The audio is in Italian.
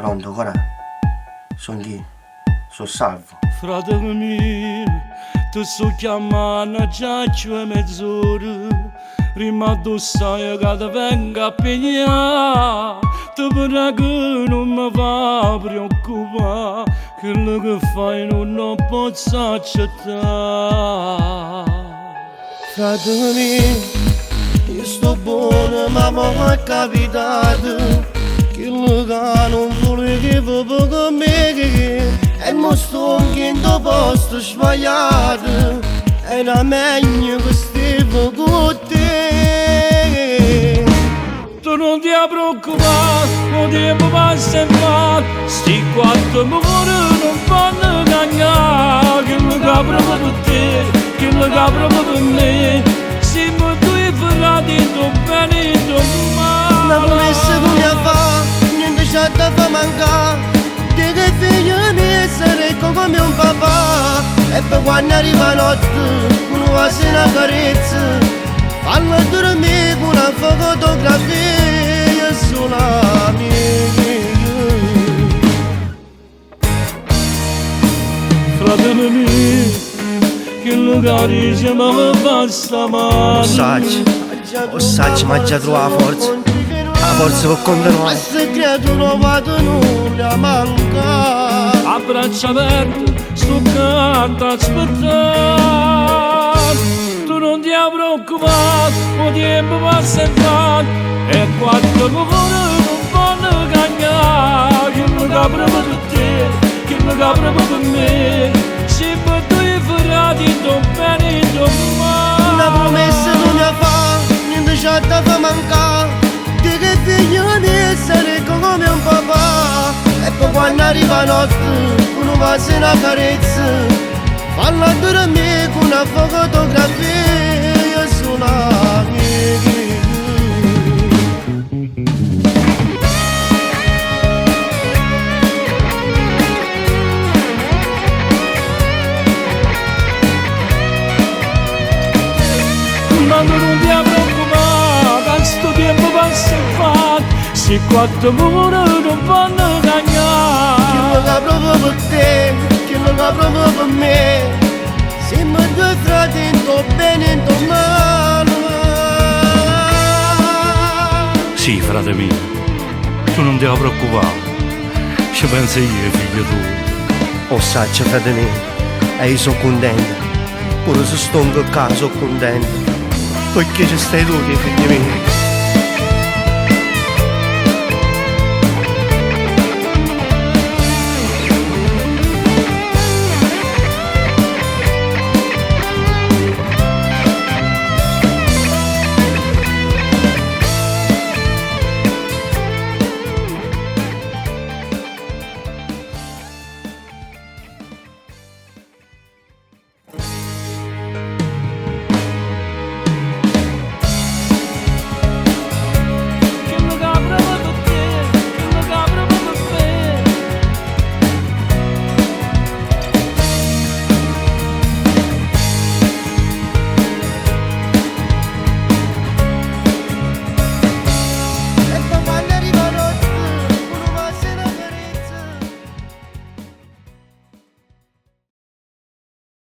Pronto, ora? Sono chi? Sono salvo. Fratello mio, tu so chiamare già c'è mezz'ora. Prima tu sai che ti venga a pigliare. Tu però che non mi fa preoccupare. Quello che fai non posso accettare. Fratello mio, io sto buono ma mi è capitato. Quello che non volevo con me e mi sto in posto sbagliato. Era meglio che stavo con te. Tu non ti preoccupare, non ti passare male. Sti quattro muri non fanno cagnare. Che lo capro per te, che lo capro per me. Siamo due frati, tu bene e tu male. La promessa che mi fa, niente ci fa mancare. Che figlio mio sarei come un papà. E poi quando arriva notte, uno va se una carezza. Fallo dormire con una fotografia sulla mia. Fratello mio, che lugar ci mi basta male. Lo sai, ma già trova la forza. La forza per continuare. Ma se creatura vado nulla manca. A braccia aperte, sto canto aspettare. Tu non ti preoccupare, il tempo passa e va. E quattro muri non fanno cagnare. Che lo capro per te, che lo capro per me. Siamo due frati, tu bene e tu male. Una promessa che mi fa, niente ci fa mancare. Di che figlio mio sarei come un papà. E poi quando arriva notte, uno va se una carezza. Fallo dormire con una fotografia sulla mia. Ma non ti preoccupare, questo tempo passa e fa. Se quattro muri non fanno cagnare. Che lo capro per te, che lo capro per me. Siamo due frati, tu bene e tu male. Sì, frate mio, tu non ti preoccupare. Ci penso io, figlio tuo. Lo sai, frate mio, e io sono contento. Pure se sto in casa sono contento. Perché ci stai tu, figlio mio.